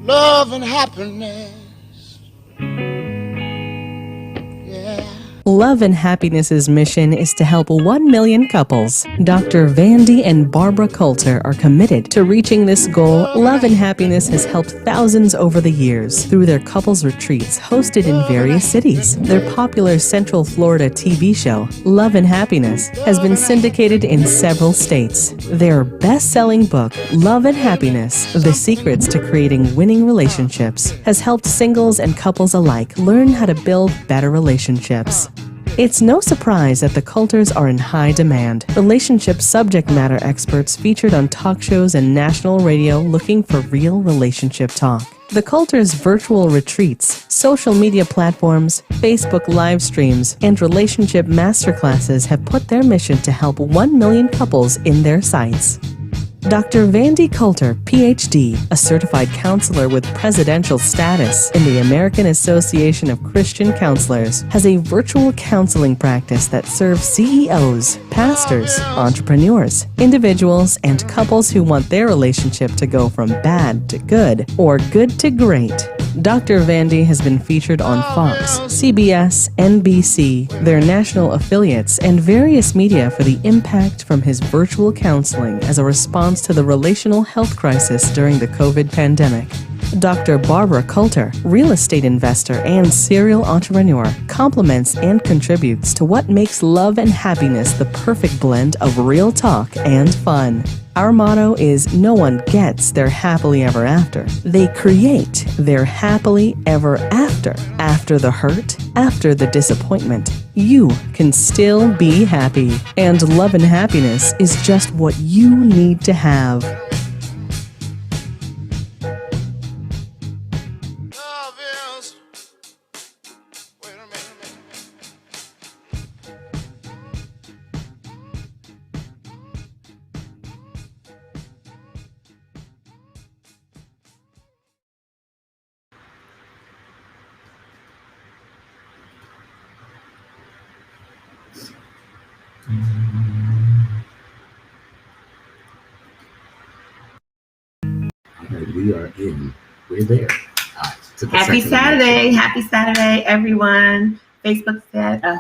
love and happiness. Yeah. Love and Happiness's mission is to help 1 million couples. Dr. Vandy and Barbara Colter are committed to reaching this goal. Love and Happiness has helped thousands over the years through their couples retreats hosted in various cities. Their popular Central Florida TV show, Love and Happiness, has been syndicated in several states. Their best-selling book, Love and Happiness: The Secrets to Creating Winning Relationships, has helped singles and couples alike learn how to build better relationships. It's no surprise that the Colters are in high demand. Relationship subject matter experts featured on talk shows and national radio looking for real relationship talk. The Colters' virtual retreats, social media platforms, Facebook live streams, and relationship masterclasses have put their mission to help 1 million couples in their sights. Dr. Vandy Colter, Ph.D., a certified counselor with presidential status in the American Association of Christian Counselors, has a virtual counseling practice that serves CEOs, pastors, entrepreneurs, individuals, and couples who want their relationship to go from bad to good or good to great. Dr. Vandy has been featured on Fox, CBS, NBC, their national affiliates, and various media for the impact from his virtual counseling as a response to the relational health crisis during the COVID pandemic. Dr. Barbara Colter, real estate investor and serial entrepreneur, complements and contributes to what makes Love and Happiness the perfect blend of real talk and fun. Our motto is no one gets their happily ever after. They create their happily ever after. After the hurt, after the disappointment, you can still be happy. And Love and Happiness is just what you need to have. Love is. Wait a minute. We are in. We're there. Happy Saturday. Happy Saturday, everyone. Facebook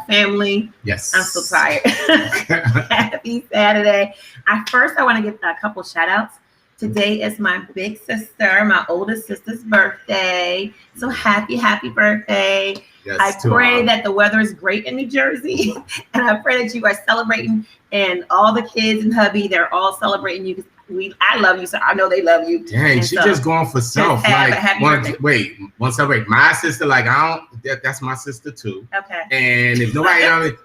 family. Yes. I'm so tired. Happy Saturday. I want to give a couple shout outs. Today is my big sister, my oldest sister's birthday. So happy birthday. Yes, I pray that the weather is great in New Jersey. And I pray that you are celebrating, and all the kids and hubby, they're all celebrating you. I love you, so I know they love you. Dang, she just going for self. One celebrate my sister. Like that's my sister too. Okay. And if nobody knows it,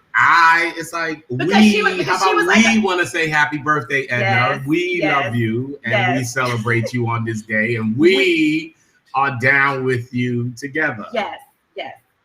it's like we want to say happy birthday, Edna. Yes, we love you, and we celebrate you on this day, and we are down with you together. Yes.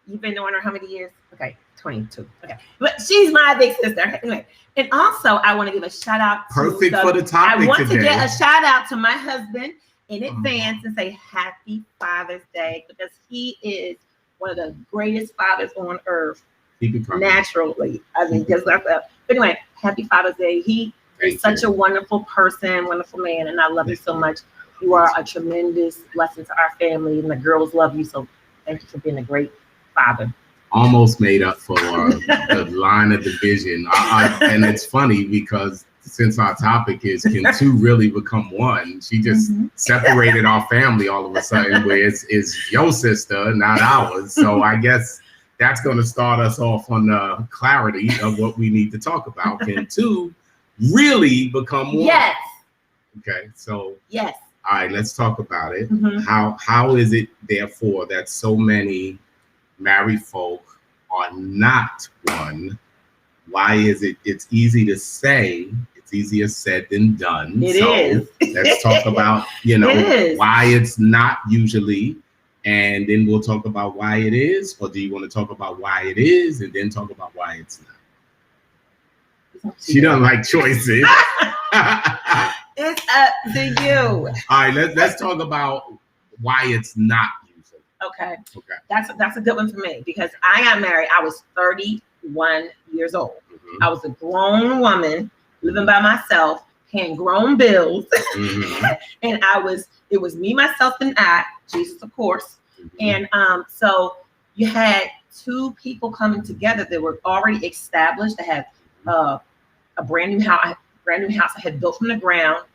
You've been knowing her how many years? Okay, 22. Okay, but she's my big sister. Anyway, and also I want to give a shout out. Perfect for the topic today. I want to get a shout out to my husband in advance and say Happy Father's Day, because he is one of the greatest fathers on earth. Naturally, I mean, just like that. But anyway, Happy Father's Day. He is such a wonderful person, wonderful man, and I love you so much. You are a tremendous blessing to our family, and the girls love you. So thank you for being a great father. Almost made up for the line of division. And it's funny because since our topic is can two really become one, she just separated our family all of a sudden, where it's your sister, not ours. So I guess that's going to start us off on the clarity of what we need to talk about. Can two really become one? Yes. Okay, so yes. All right, let's talk about it. How is it, therefore, that so many married folk are not one? Why is it? It's easy to say. It's easier said than done. It is. Let's talk about why it's not usually, and then we'll talk about why it is. Or do you want to talk about why it is and then talk about why it's not? She doesn't like choices. It's up to you. All right, let's talk about why it's not usually. Okay. That's a good one for me, because I got married. I was 31 years old. I was a grown woman living by myself, paying grown bills. Mm-hmm. And it was me, myself, and I, Jesus, of course. Mm-hmm. And so you had two people coming together that were already established, that had a brand new house I had built from the ground.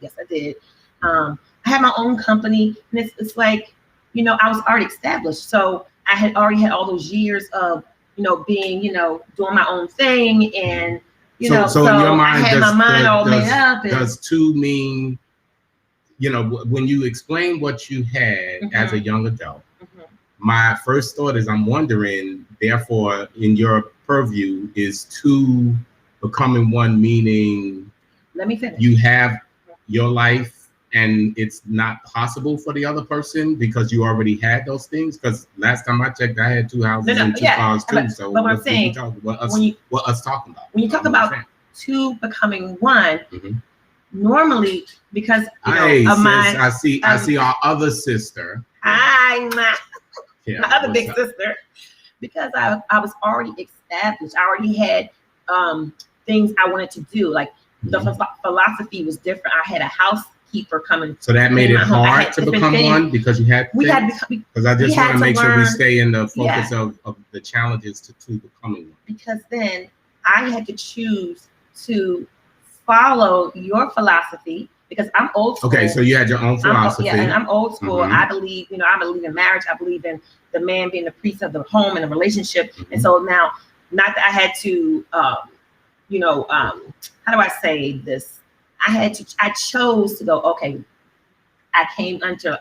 Yes, I did. I had my own company, and it's like, you know, I was already established. So I had already had all those years of, you know, being, you know, doing my own thing, and so in your mind, I had my mind all made up. Does two mean, you know, when you explain what you had as a young adult, my first thought is I'm wondering, therefore, in your purview, is two becoming one, meaning let me finish. You have your life and it's not possible for the other person because you already had those things? Because last time I checked, I had two houses and two cars too. So but what I'm saying, what us talking about? When you talk about two becoming one, normally, because I see our other sister. Hi, my other big sister. Because I was already established. I already had things I wanted to do. Like the philosophy was different. I had a housekeeper coming. So that made it hard to become one because you had. Because I just want to make sure we stay in the focus of the challenges to two becoming one. Because then I had to choose to follow your philosophy, because I'm old school. Okay, so you had your own philosophy. And I'm old school. I believe, I believe in marriage. I believe in the man being the priest of the home and the relationship. And so now, not that I had to, how do I say this? I chose to go, okay, I came under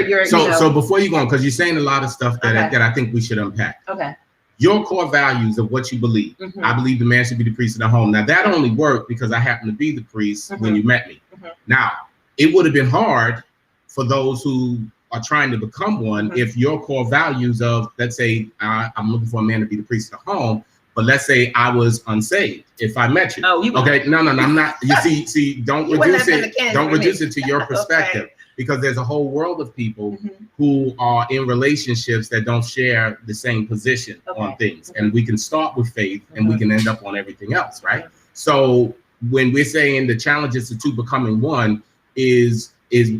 your, So before you go on, because you're saying a lot of stuff that I think we should unpack. Okay. Your core values of what you believe. I believe the man should be the priest of the home. Now that only worked because I happened to be the priest when you met me. Now, it would have been hard for those who are trying to become one if your core values of, let's say, I'm looking for a man to be the priest of the home, but let's say I was unsaved if I met you. Oh, you okay? No, I'm not. You see, don't reduce it to your perspective. Okay. Because there's a whole world of people who are in relationships that don't share the same position on things. And we can start with faith and we can end up on everything else, right? So when we're saying the challenges to two becoming one is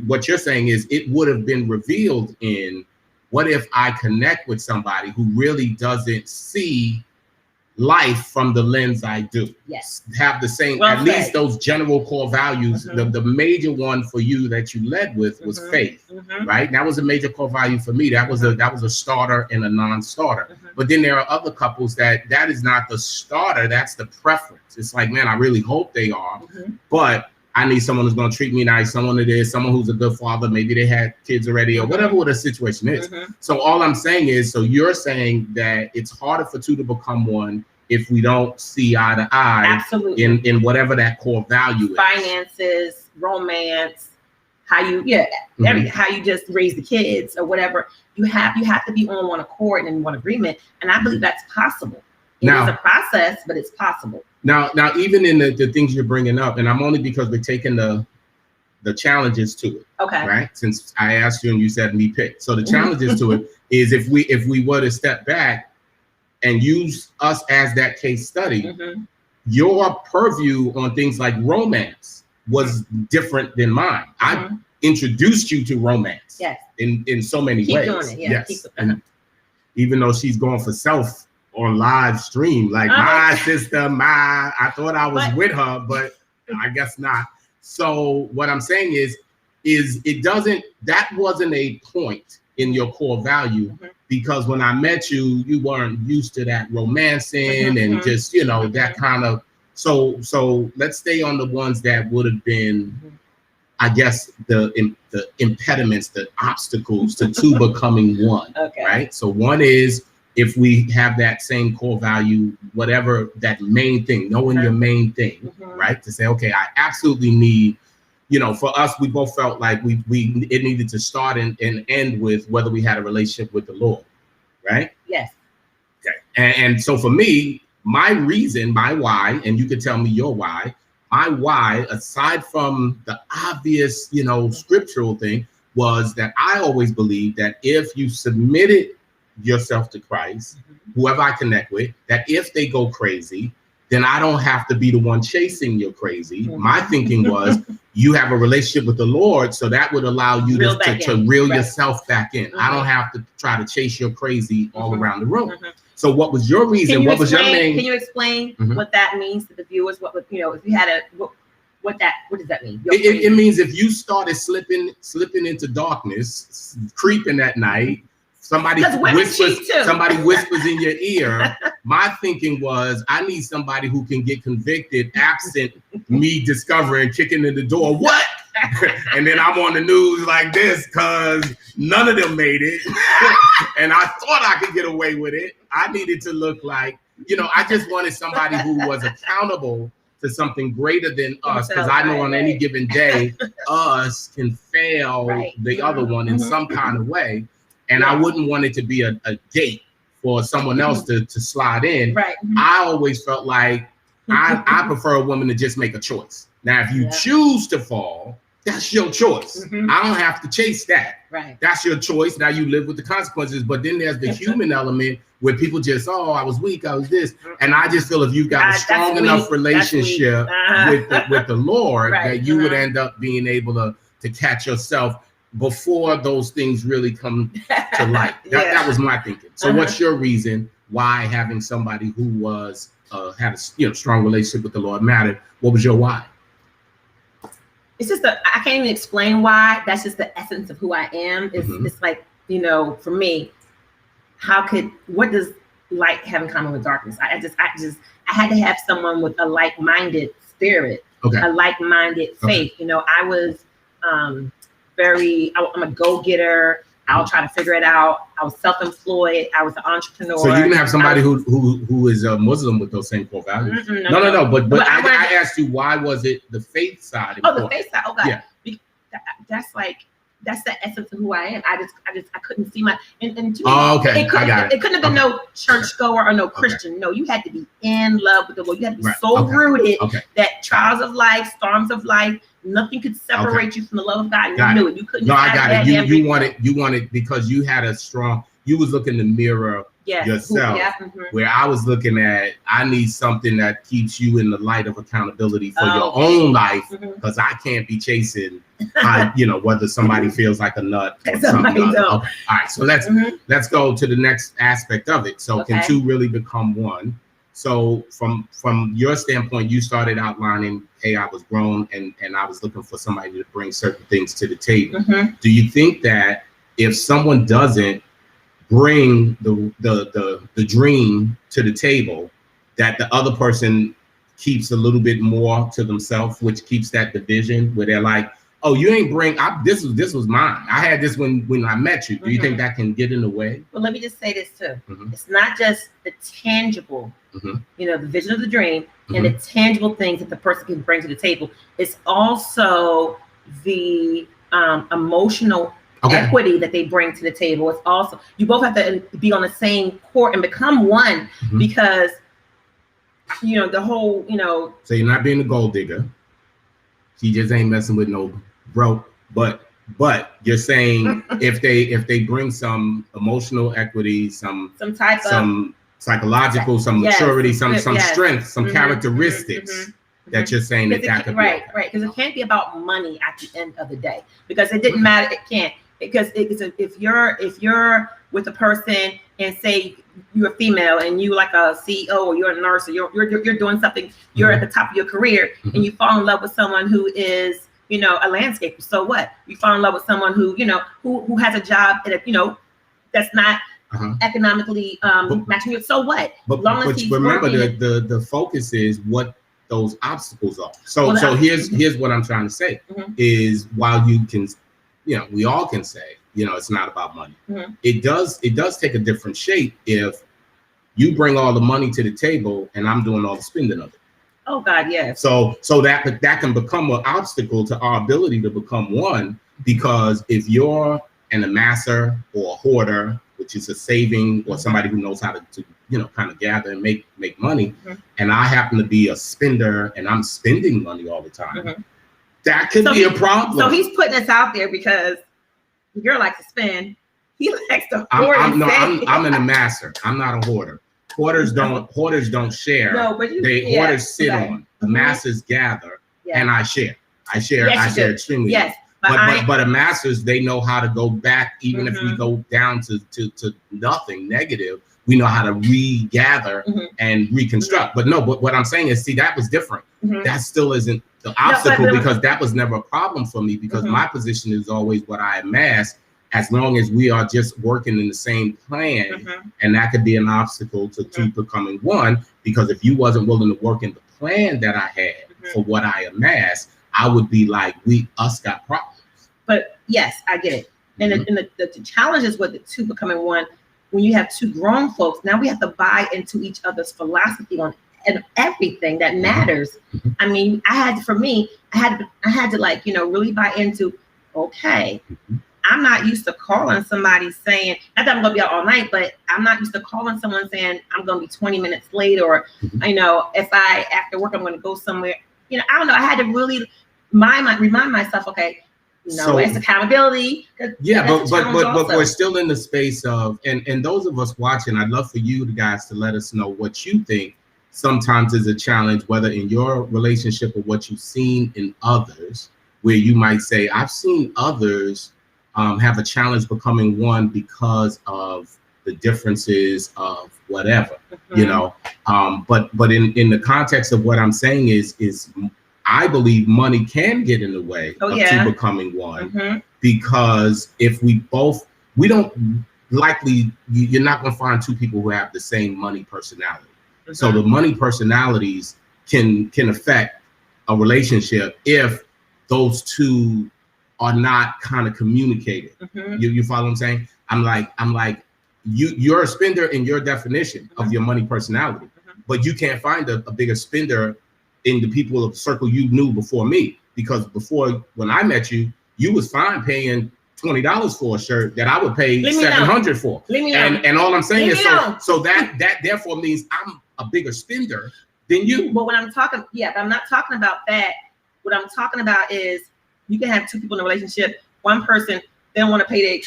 what you're saying is it would have been revealed in what if I connect with somebody who really doesn't see life from the lens I do. Yes. Have the same, at least those general core values. The major one for you that you led with was faith, right? That was a major core value for me. That was a starter and a non-starter. But then there are other couples that is not the starter, that's the preference. It's like, man, I really hope they are, but I need someone who's going to treat me nice, someone who's a good father. Maybe they had kids already or whatever the situation is. So all I'm saying is, so you're saying that it's harder for two to become one if we don't see eye to eye. Absolutely. in whatever that core value is. Finances, romance, how you how you just raise the kids or whatever. You have to be on one accord and one agreement. And I believe that's possible. It is a process, but it's possible. Now, even in the things you're bringing up, and I'm only because we're taking the challenges to it. Okay. Right. Since I asked you and you said me pick. So the challenges to it is if we were to step back and use us as that case study, your purview on things like romance was different than mine. I introduced you to romance in so many ways. Doing it, yes. And even though she's going for self on live stream, like my sister, I thought I was with her, but I guess not. So what I'm saying is that wasn't a point in your core value, because when I met you, you weren't used to that romancing and just, that kind of, so let's stay on the ones that would have been, I guess, the impediments, the obstacles to two becoming one, right? So one is, if we have that same core value, whatever that main thing, knowing your main thing, right? To say, okay, I absolutely need, for us, we both felt like it needed to start and end with whether we had a relationship with the Lord, right? Yes. Okay. And so for me, my reason, my why, and you could tell me your why, my why, aside from the obvious, scriptural thing, was that I always believed that if you submitted yourself to Christ, whoever I connect with, that if they go crazy, then I don't have to be the one chasing your crazy. My thinking was you have a relationship with the Lord, so that would allow you to reel yourself back in. I don't have to try to chase your crazy all around the room. So what was your reason? What was your main? Can you explain what that means to the viewers? What if you had a what does that mean? It means if you started slipping into darkness, creeping at night, somebody whispers in your ear. My thinking was, I need somebody who can get convicted absent me discovering, kicking in the door. What? And then I'm on the news like this because none of them made it. And I thought I could get away with it. I needed to look like, I just wanted somebody who was accountable to something greater than us, because I know on any given day, us can fail the other one in some kind of way. And I wouldn't want it to be a gate for someone else to slide in. Right. I always felt like I prefer a woman to just make a choice. Now, if you choose to fall, that's your choice. I don't have to chase that. Right. That's your choice. Now you live with the consequences. But then there's the human element where people just, I was weak, I was this. And I just feel if you've got a strong enough relationship with the Lord, that you would end up being able to catch yourself before those things really come to light. That was my thinking. So what's your reason why having somebody who was had a strong relationship with the Lord mattered? What was your why? It's just I can't even explain why. That's just the essence of who I am. It's like, for me, what does light have in common with darkness? I had to have someone with a like-minded spirit, a like-minded faith. I was I'm a go-getter. I'll try to figure it out. I was self-employed. I was an entrepreneur. So you can have somebody who is a Muslim with those same core values. No. But I asked you, why was it the faith side? The faith side. Oh God. Yeah. That's the essence of who I am. I couldn't see and to me, it couldn't have been no churchgoer or no Christian. No, you had to be in love with the Lord. You had to be so rooted that trials of life, storms of life, nothing could separate you from the love of God. You knew it. You couldn't. No, I got it. You wanted because you had you was looking to mirror yourself. Where I was looking at, I need something that keeps you in the light of accountability for your own life, because I can't be chasing, whether somebody feels like a nut or something. Okay. All right, so let's go to the next aspect of it. So can two really become one? So from your standpoint, you started outlining, hey, I was grown and I was looking for somebody to bring certain things to the table. Do you think that if someone doesn't bring the dream to the table, that the other person keeps a little bit more to themselves, which keeps that division where they're like, oh, you ain't this was mine. I had this when I met you. Do you think that can get in the way? Well, let me just say this too. It's not just the tangible, the vision of the dream and the tangible things that the person can bring to the table. It's also the emotional equity that they bring to the table. It's also, you both have to be on the same court and become one, because the whole, So you're not being a gold digger. She just ain't messing with no bro. But you're saying if they bring some emotional equity, some psychological, some maturity, some strength, some characteristics, that you're saying that could be right, because it can't be about money at the end of the day, because it didn't matter. It can't, because if you're with a person and say you're a female and you like a CEO or you're a nurse or you're doing something, you're at the top of your career, and you fall in love with someone who is a landscaper. So what? You fall in love with someone who who has a job at that's not economically matching you. So what? But remember the focus is what those obstacles are. So here's what I'm trying to say is, while you can, we all can say, it's not about money. It does take a different shape if you bring all the money to the table and I'm doing all the spending of it. Oh God, yes. So that can become an obstacle to our ability to become one, because if you're an amasser or a hoarder, which is a saving, or somebody who knows how to kind of gather and make money, and I happen to be a spender and I'm spending money all the time, that could be a problem. So he's putting us out there because the girl likes to spend, he likes to hoard. I'm an amasser. I'm not a hoarder. hoarders don't share. No, but hoarders sit on. The masses gather, and I share. I share extremely. Yes. But amassers, they know how to go back, even if we go down to nothing negative, we know how to regather and reconstruct. But what I'm saying is, see, that was different. That still isn't the obstacle, because that was never a problem for me, because my position is always what I amass, as long as we are just working in the same plan, and that could be an obstacle to two becoming one, because if you wasn't willing to work in the plan that I had for what I amassed, I would be like, us got problems. But yes, I get it. And the challenge is with the two becoming one. When you have two grown folks, now we have to buy into each other's philosophy on and everything that matters. I mean, I had to like, really buy into, okay, I'm not used to calling somebody saying, not that I'm gonna be out all night, but I'm not used to calling someone saying I'm gonna be 20 minutes late, or if I after work I'm gonna go somewhere. I don't know. I had to really remind myself, okay, it's accountability. Yeah, but we're still in the space of, and those of us watching, I'd love for you guys to let us know what you think sometimes is a challenge, whether in your relationship or what you've seen in others, where you might say, I've seen others have a challenge becoming one because of the differences of whatever, but in the context of what I'm saying is I believe money can get in the way of two becoming one, because if we don't likely, you're not going to find two people who have the same money personality. So the money personalities can affect a relationship if those two are not kind of communicated. You follow what I'm saying? I'm like, you're a spender in your definition of your money personality, but you can't find a bigger spender in the people of the circle you knew before me, because before, when I met you, you was fine paying $20 for a shirt that I would pay $700 for. And all I'm saying is, so that therefore means I'm a bigger spender than you. But when I'm talking, but I'm not talking about that. What I'm talking about is, you can have two people in a relationship. One person, they don't want to pay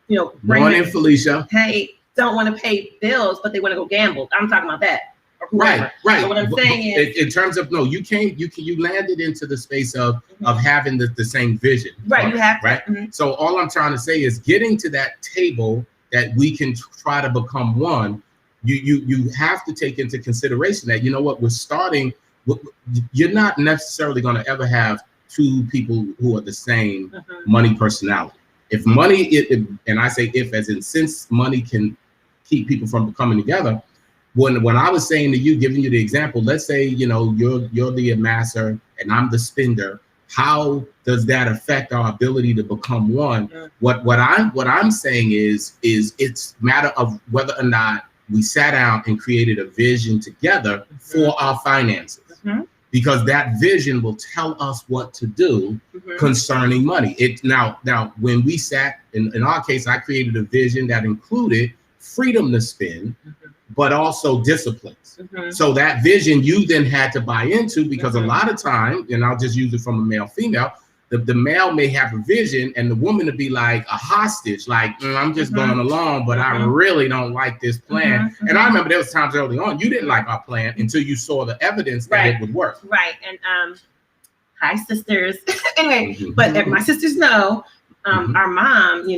their, Morning, Felicia. Hey, don't want to pay bills, but they want to go gamble. I'm talking about that. Right. So what I'm saying is, in terms of you landed into the space of having the same vision. Right. You have right. So all I'm trying to say is, getting to that table that we can try to become one. You have to take into consideration that, we're starting. You're not necessarily going to ever have two people who are the same money personality. If money, and I say if as in, since money can keep people from becoming together. When I was saying to you, giving you the example, let's say, you're the amasser and I'm the spender. How does that affect our ability to become one? What I'm saying is it's a matter of whether or not we sat down and created a vision together for our finances. Because that vision will tell us what to do concerning money. Now when we sat, in our case, I created a vision that included freedom to spend, but also disciplines. So that vision you then had to buy into, because a lot of time, and I'll just use it from a male female, the male may have a vision and the woman to be like a hostage, like, I'm just going along, but I really don't like this plan. And I remember there was times early on, you didn't like our plan until you saw the evidence that it would work. Right. And hi, sisters. Anyway, but my sisters know, our mom,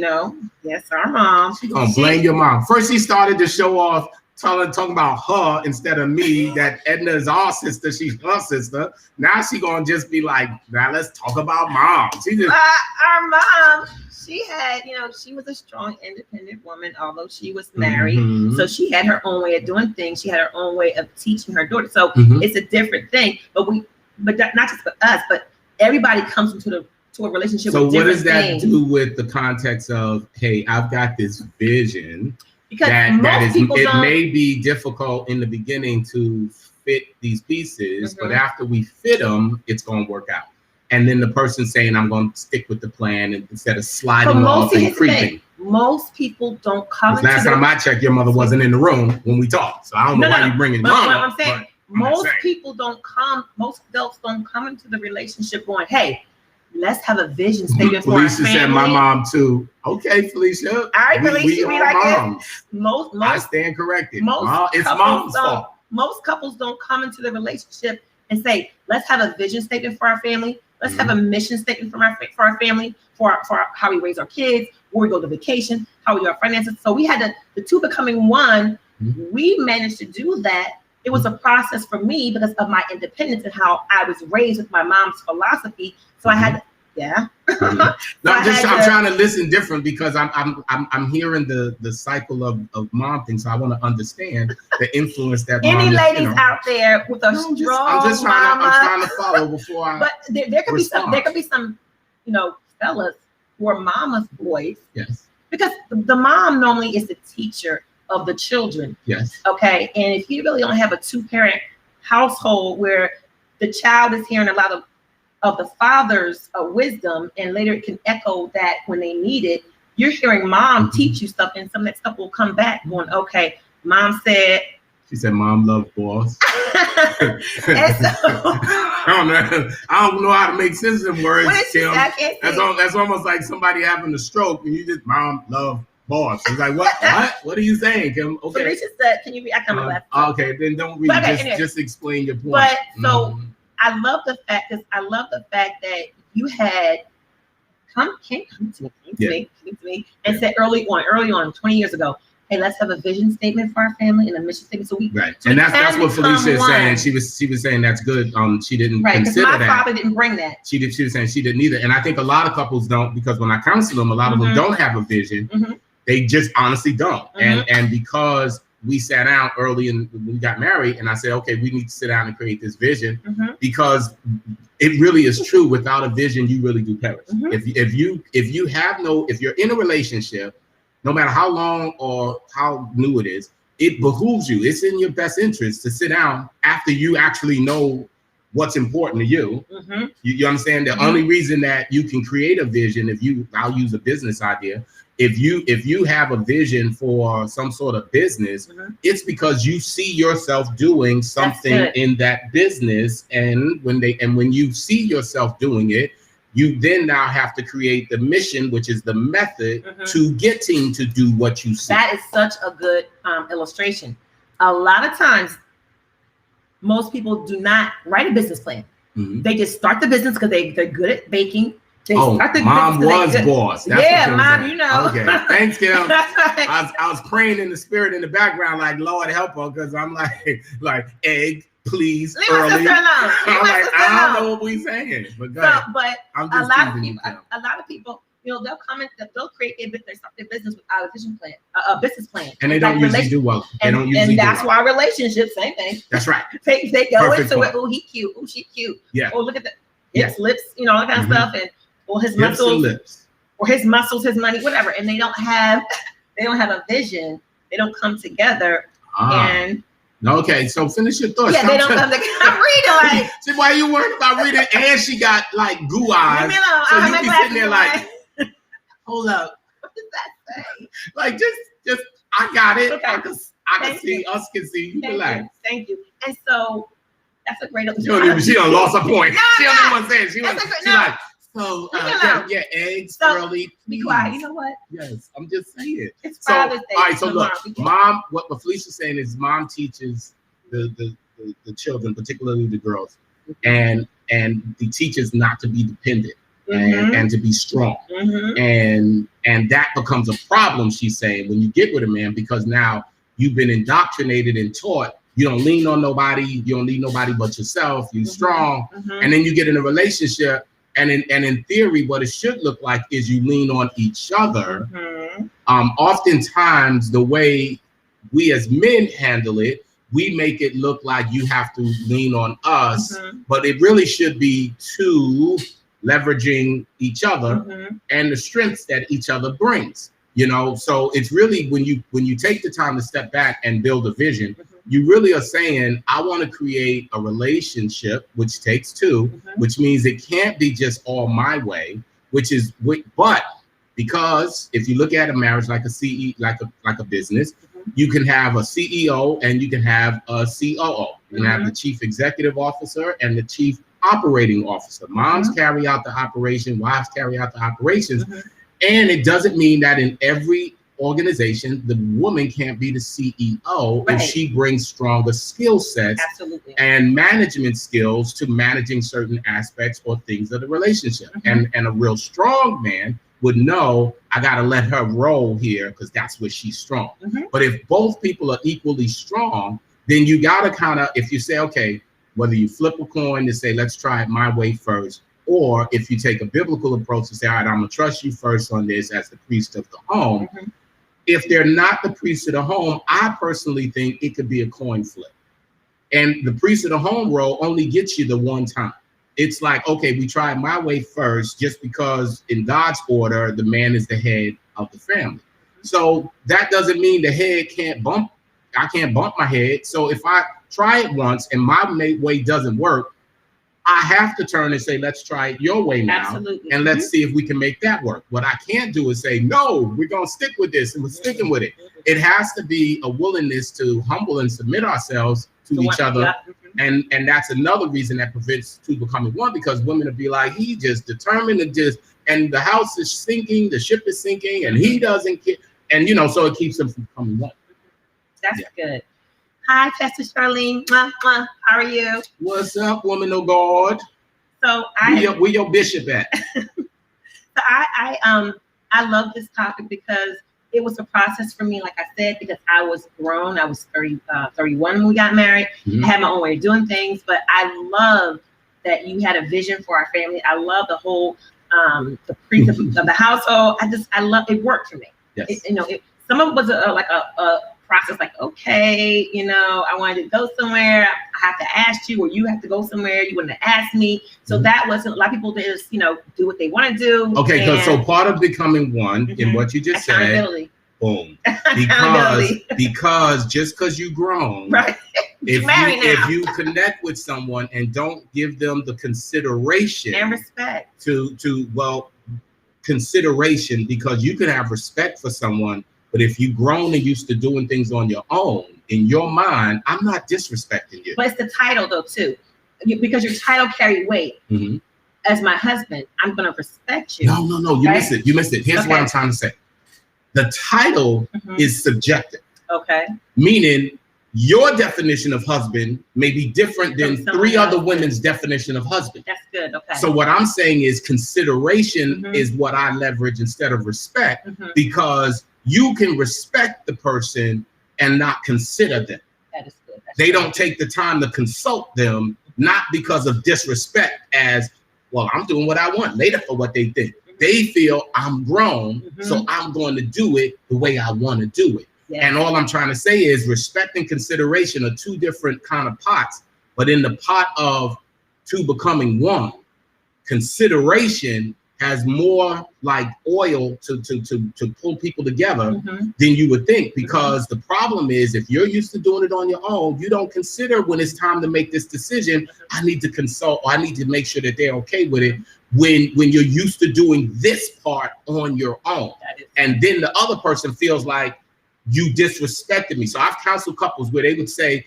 yes, our mom. Oh, blame your mom. First, she started to show off, talking about her instead of me, that Edna is our sister, she's her sister. Now she gonna just be like, now let's talk about mom. She just our mom, she had, she was a strong, independent woman, although she was married. So she had her own way of doing things. She had her own way of teaching her daughter. So it's a different thing. But not just for us, but everybody comes into a relationship. So with what does that things. do with the context of, hey, I've got this vision? Because it may be difficult in the beginning to fit these pieces, but after we fit them, it's going to work out. And then the person saying, I'm going to stick with the plan instead of sliding off and creeping. Most people don't come. Last time I checked, your mother wasn't in the room when we talked, so I don't know why you bringing mom. What I'm saying, most people don't come. Most adults don't come into the relationship going, hey, let's have a vision statement for our Felicia family. said my mom too. Okay, Felicia. All right, Felicia, we like moms. Most I stand corrected. It's couples mom's fault. Most couples don't come into the relationship and say, let's have a vision statement for our family. Let's have a mission statement for our family, for how we raise our kids, where we go to vacation, how we do our finances. So we had the two becoming one. We managed to do that. It was a process for me because of my independence and how I was raised with my mom's philosophy. So I had, No, I'm trying to listen different because I'm hearing the cycle of mom things. So I want to understand the influence that any mom ladies is, out there with a strong I'm trying to follow before I. But there could be some, fellas who are mama's boys. Yes. Because the mom normally is the teacher of the children. Yes. Okay. And if you really don't have a 2-parent household where the child is hearing a lot of the father's wisdom, and later it can echo that when they need it, you're hearing mom teach you stuff, and some of that stuff will come back going, okay, mom said. She said, "Mom loves boss." And so, I don't know how to make sense of them words, Tim. That's almost like somebody having a stroke, and you just mom love boss. It's like, what? What are you saying, Kim? Okay. Felicia said, "Can you be?" I kind of left. Okay, then don't read. Just explain your point. But so I love the fact that you had came to me and said early on, 20 years ago, hey, let's have a vision statement for our family and a mission statement. So we and that's what Felicia is saying. She was saying that's good. She didn't consider that. My father didn't bring that. She was saying she didn't either. And I think a lot of couples don't, because when I counsel them, a lot of them don't have a vision. They just honestly don't. And because we sat down early and when we got married, and I said, okay, we need to sit down and create this vision because it really is true. Without a vision, you really do perish. If you're in a relationship, no matter how long or how new it is, it behooves you. It's in your best interest to sit down after you actually know what's important to you. You understand? The only reason that you can create a vision, I'll use a business idea. If you have a vision for some sort of business, it's because you see yourself doing something in that business, and when you see yourself doing it, you then now have to create the mission, which is the method to getting to do what you see. That is such a good illustration. A lot of times, most people do not write a business plan. They just start the business because they're good at baking. Mom was boss. That's mom, you know. Okay, thanks, Kim. I was praying in the spirit in the background, like, Lord help her, because I'm like egg, please. Leave early. my sister alone. I don't know what we're saying, but go ahead. But a lot of people, they'll come in, they'll create their business without a vision plan, a business plan, and they don't usually do well. And that's why relationships, same thing. That's right. They go into it. Oh, he cute. Oh, she cute. Yeah. Oh, look at his lips. All that kind of stuff, and his muscles, or his muscles, his money, whatever. And they don't have a vision. They don't come together. And okay, so finish your thoughts. Yeah, they don't come together. I'm reading like. See, why you worried about reading? And she got like goo eyes. So you be sitting there like, hold up. What does that say? Like just I got it. Okay. I can see. Us can see. You relax. Thank you. And so that's a great. She done lost her point. She don't even want to say it. She like. So eggs early. Be quiet. You know what? Yes, I'm just saying. It's Father's Day. All right. So look, mom. What Felicia's saying is, mom teaches the children, particularly the girls, and the teachers not to be dependent and to be strong. And that becomes a problem. She's saying when you get with a man, because now you've been indoctrinated and taught. You don't lean on nobody. You don't need nobody but yourself. You're strong, and then you get in a relationship. And in theory, what it should look like is you lean on each other. Oftentimes, the way we as men handle it, we make it look like you have to lean on us, but it really should be two leveraging each other and the strengths that each other brings. So it's really when you take the time to step back and build a vision, you really are saying, I want to create a relationship, which takes two, which means it can't be just all my way, but because if you look at a marriage like a business, you can have a CEO and you can have a COO. You can have the chief executive officer and the chief operating officer. Moms carry out the operation, wives carry out the operations. And it doesn't mean that in every organization, the woman can't be the CEO if she brings stronger skill sets and management skills to managing certain aspects or things of the relationship. And a real strong man would know, I got to let her roll here because that's where she's strong. But if both people are equally strong, then you got to kind of, if you say, okay, whether you flip a coin to say, let's try it my way first, or if you take a biblical approach to say, all right, I'm going to trust you first on this as the priest of the home. If they're not the priest of the home, I personally think it could be a coin flip. And the priest of the home role only gets you the one time. It's like, okay, we tried my way first just because in God's order, the man is the head of the family. So that doesn't mean the head can't bump. I can't bump my head. So if I try it once and my way doesn't work, I have to turn and say, let's try it your way now. And let's see if we can make that work. What I can't do is say, no, we're going to stick with this and we're sticking with it. It has to be a willingness to humble and submit ourselves to each other. And that's another reason that prevents two becoming one, because women will be like, he just determined to just, and the house is sinking, the ship is sinking, and he doesn't care. And, you know, so it keeps them from becoming one. That's good. Hi, Pastor Charlene. Mwah, mwah. How are you? What's up, woman of God? So where your bishop at? So I love this topic because it was a process for me, like I said, because I was grown. I was 31 when we got married. I had my own way of doing things, but I love that you had a vision for our family. I love the whole the priest of the household. I love it. Worked for me. Yes. Some of it was a process, like, okay, I wanted to go somewhere. I have to ask you, or you have to go somewhere. You wouldn't have asked me. So that wasn't, a lot of people just, do what they want to do. Okay, so part of becoming one in what you just said, boom. Because just because you've grown, right? If you connect with someone and don't give them the consideration and respect consideration, because you can have respect for someone, but if you've grown and used to doing things on your own, in your mind, I'm not disrespecting you. But it's the title, though, too. Because your title carry weight. As my husband, I'm going to respect you. No. You missed it. Here's what I'm trying to say. The title is subjective. Okay. Meaning your definition of husband may be different than three other women's definition of husband. That's good. Okay. So what I'm saying is consideration is what I leverage instead of respect, because you can respect the person and not consider them. That is good. They don't take the time to consult them, not because of disrespect as, well, I'm doing what I want later for what they think. They feel I'm grown, so I'm going to do it the way I want to do it. Yes. And all I'm trying to say is respect and consideration are two different kind of pots, but in the pot of two becoming one, consideration has more like oil to pull people together than you would think, because the problem is if you're used to doing it on your own, you don't consider when it's time to make this decision, I need to consult, or I need to make sure that they're okay with it when you're used to doing this part on your own. And then the other person feels like you disrespected me. So I've counseled couples where they would say,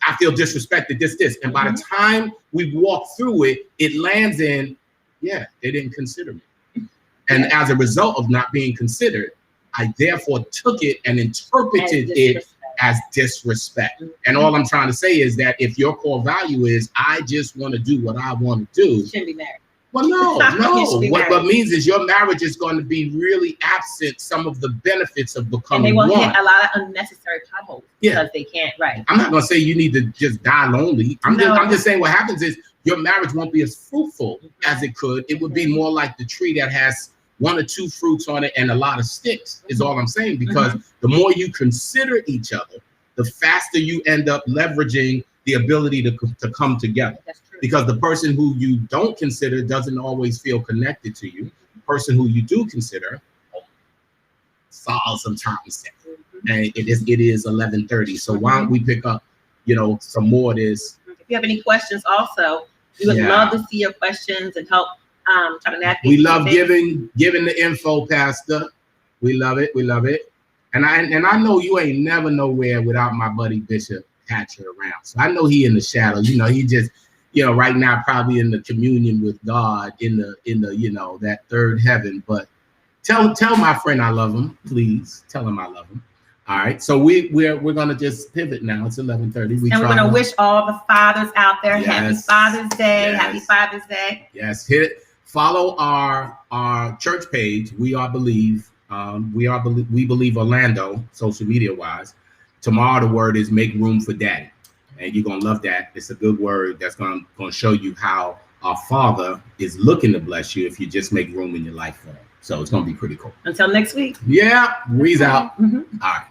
I feel disrespected, this. And by the time we walk through it, it lands in, yeah, they didn't consider me. And as a result of not being considered, I therefore took it and interpreted it as disrespect. And all I'm trying to say is that if your core value is, I just want to do what I want to do. You shouldn't be married. Well, no. What means is your marriage is going to be really absent some of the benefits of becoming one. And they will hit a lot of unnecessary potholes because they can't, right. I'm not going to say you need to just die lonely. I'm just saying what happens is your marriage won't be as fruitful as it could. It would be more like the tree that has one or two fruits on it and a lot of sticks is all I'm saying, because the more you consider each other, the faster you end up leveraging the ability to come together. That's true. Because the person who you don't consider doesn't always feel connected to you. The person who you do consider, sometimes. And it is 11:30. So why don't we pick up, some more of this. If you have any questions also, we would love to see your questions and help try to navigate. We love giving the info, Pastor. We love it. And I know you ain't never nowhere without my buddy Bishop Hatcher around. So I know he in the shadow. He just, you know, right now probably in the communion with God in the you know, that third heaven. But tell my friend I love him, please. Tell him I love him. All right, so we're gonna just pivot now. It's 11:30. And we're gonna wish all the fathers out there happy Father's Day. Yes. Happy Father's Day. Yes, hit it. Follow our church page. We believe Orlando, social media wise. Tomorrow the word is make room for daddy, and you're gonna love that. It's a good word that's gonna show you how our Father is looking to bless you if you just make room in your life for him. So it's gonna be pretty cool. Until next week. Yeah, Ree's out. Mm-hmm. All right.